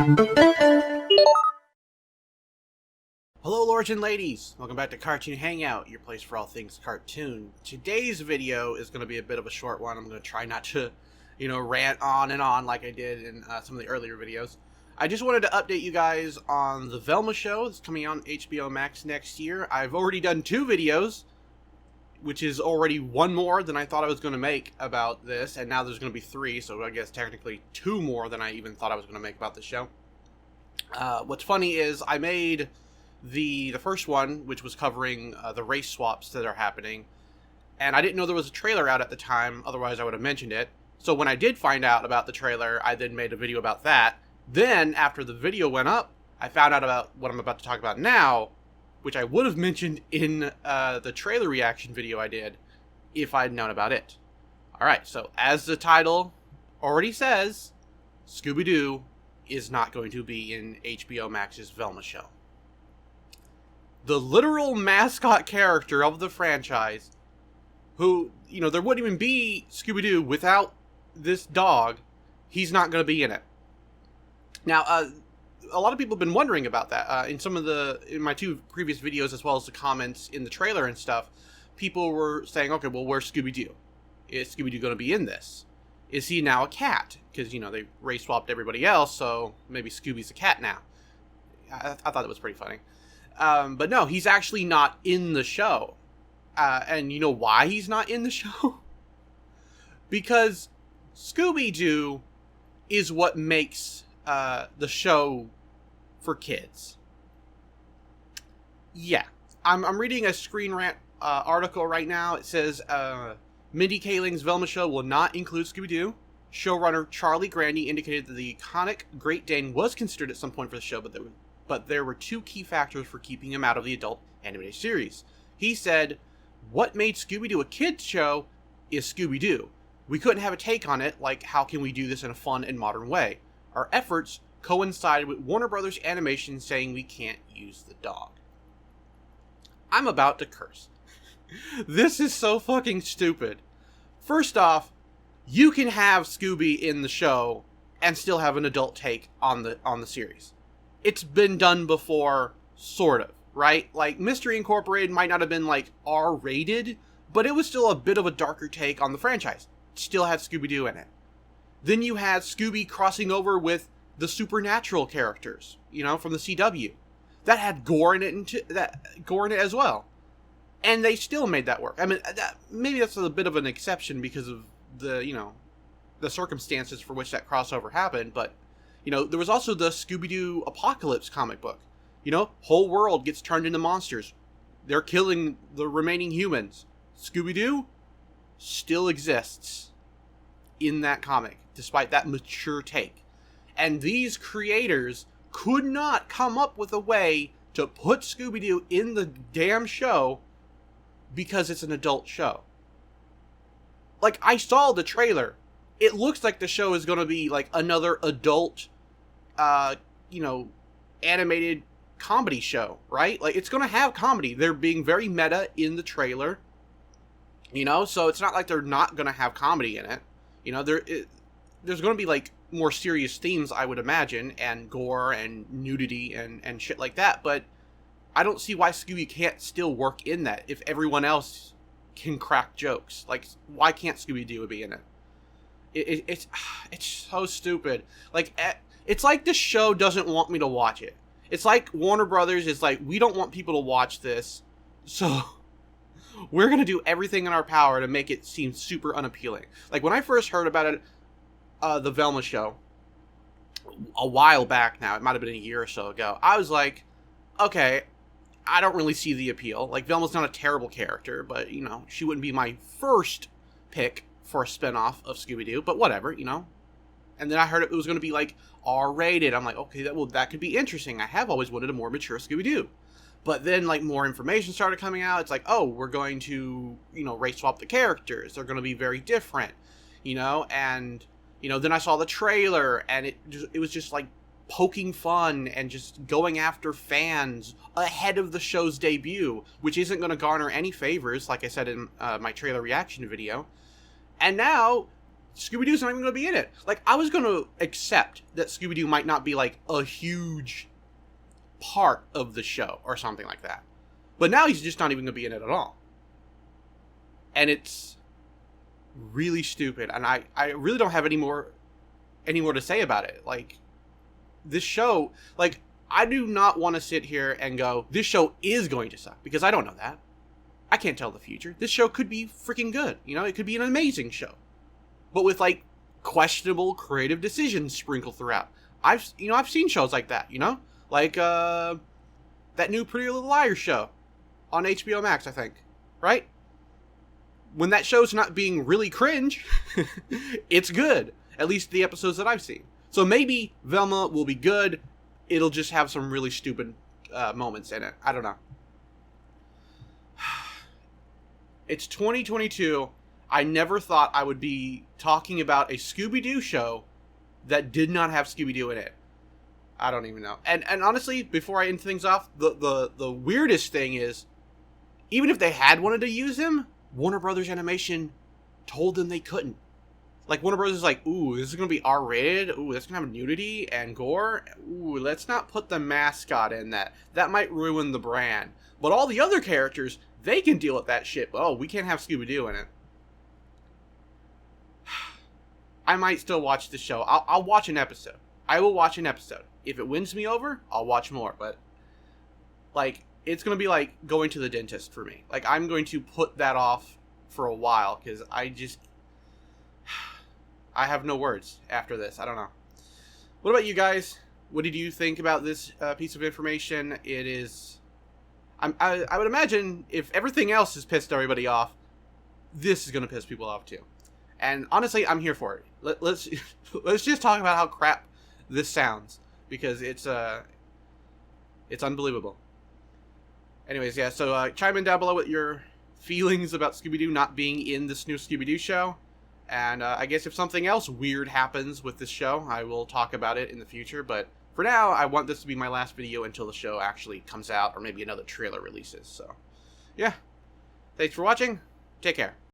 Hello lords and ladies, welcome back to Cartoon Hangout, your place for all things cartoon. Today's video is going to be a bit of a short one. I'm going to try not to, rant on and on like I did in some of the earlier videos. I just wanted to update you guys on the Velma show that's coming on HBO Max next year. I've already done 2 videos, which is already one more than I thought I was going to make about this, and now there's going to be 3, so I guess technically 2 more than I even thought I was going to make about the show. What's funny is I made the first one, which was covering the race swaps that are happening, and I didn't know there was a trailer out at the time, otherwise I would have mentioned it. So when I did find out about the trailer, I then made a video about that. Then, after the video went up, I found out about what I'm about to talk about now, which I would have mentioned in the trailer reaction video I did, if I'd known about it. Alright, so as the title already says, Scooby-Doo is not going to be in HBO Max's Velma show. The literal mascot character of the franchise, who, there wouldn't even be Scooby-Doo without this dog, he's not going to be in it. Now, a lot of people have been wondering about that. In my 2 previous videos, as well as the comments in the trailer and stuff, people were saying, okay, well, where's Scooby-Doo? Is Scooby-Doo going to be in this? Is he now a cat? Because, they race swapped everybody else, so maybe Scooby's a cat now. I thought that was pretty funny. But no, he's actually not in the show. And you know why he's not in the show? Because Scooby-Doo is what makes the show for kids. Yeah. I'm reading a Screen Rant article right now. It says, Mindy Kaling's Velma show will not include Scooby-Doo. Showrunner Charlie Grandy indicated that the iconic Great Dane was considered at some point for the show, but there were 2 key factors for keeping him out of the adult animated series. He said, what made Scooby-Doo a kid's show is Scooby-Doo. We couldn't have a take on it, like how can we do this in a fun and modern way. Our efforts coincided with Warner Brothers Animation saying we can't use the dog. I'm about to curse. This is so fucking stupid. First off, you can have Scooby in the show and still have an adult take on the series. It's been done before, sort of, right? Like, Mystery Incorporated might not have been, like, R-rated, but it was still a bit of a darker take on the franchise. It still had Scooby-Doo in it. Then you had Scooby crossing over with the supernatural characters, from the CW. That had gore in it as well. And they still made that work. I mean, maybe that's a bit of an exception because of the circumstances for which that crossover happened, but there was also the Scooby-Doo Apocalypse comic book. Whole world gets turned into monsters. They're killing the remaining humans. Scooby-Doo still exists in that comic, despite that mature take. And these creators could not come up with a way to put Scooby-Doo in the damn show because it's an adult show. Like, I saw the trailer. It looks like the show is going to be like another adult animated comedy show, right? Like, it's going to have comedy. They're being very meta in the trailer, so it's not like they're not going to have comedy in it. There's going to be, like, more serious themes, I would imagine, and gore and nudity and shit like that, but I don't see why Scooby can't still work in that if everyone else can crack jokes. Like, why can't Scooby-Doo be in it? It's so stupid. Like, it's like the show doesn't want me to watch it. It's like Warner Brothers is like, we don't want people to watch this, so we're going to do everything in our power to make it seem super unappealing. Like, when I first heard about it, the Velma show, a while back now, it might have been a year or so ago, I was like, okay, I don't really see the appeal. Like, Velma's not a terrible character, but, she wouldn't be my first pick for a spinoff of Scooby-Doo, but whatever, And then I heard it was going to be, like, R-rated. I'm like, okay, that could be interesting. I have always wanted a more mature Scooby-Doo. But then, like, more information started coming out. It's like, oh, we're going to, race swap the characters. They're going to be very different, and, then I saw the trailer, and it was just, like, poking fun and just going after fans ahead of the show's debut, which isn't going to garner any favors, like I said in my trailer reaction video. And now Scooby-Doo's not even going to be in it. Like, I was going to accept that Scooby-Doo might not be, like, a huge part of the show or something like that. But now he's just not even going to be in it at all. And it's really stupid. And I really don't have any more to say about it. Like, this show, like, I do not want to sit here and go, this show is going to suck. Because I don't know that. I can't tell the future. This show could be freaking good. You know, it could be an amazing show. But with, like, questionable creative decisions sprinkled throughout. I've seen shows like that, you know? Like, that new Pretty Little Liars show on HBO Max, I think. Right? When that show's not being really cringe, it's good. At least the episodes that I've seen. So maybe Velma will be good. It'll just have some really stupid moments in it. I don't know. It's 2022. I never thought I would be talking about a Scooby-Doo show that did not have Scooby-Doo in it. I don't even know. And honestly, before I end things off, the weirdest thing is, even if they had wanted to use him, Warner Brothers Animation told them they couldn't. Like, Warner Brothers is like, ooh, this is going to be R-rated. Ooh, that's going to have nudity and gore. Ooh, let's not put the mascot in that. That might ruin the brand. But all the other characters, they can deal with that shit. Oh, we can't have Scooby-Doo in it. I might still watch the show. I'll watch an episode. I will watch an episode. If it wins me over, I'll watch more. But, like, it's going to be like going to the dentist for me. Like, I'm going to put that off for a while because I have no words after this. I don't know. What about you guys? What did you think about this piece of information? It is... I would imagine if everything else has pissed everybody off, this is going to piss people off too. And honestly, I'm here for it. Let's just talk about how crap this sounds, because it's unbelievable. Anyways, yeah, so chime in down below with your feelings about Scooby-Doo not being in this new Scooby-Doo show. And I guess if something else weird happens with this show, I will talk about it in the future. But for now, I want this to be my last video until the show actually comes out, or maybe another trailer releases. So, yeah. Thanks for watching. Take care.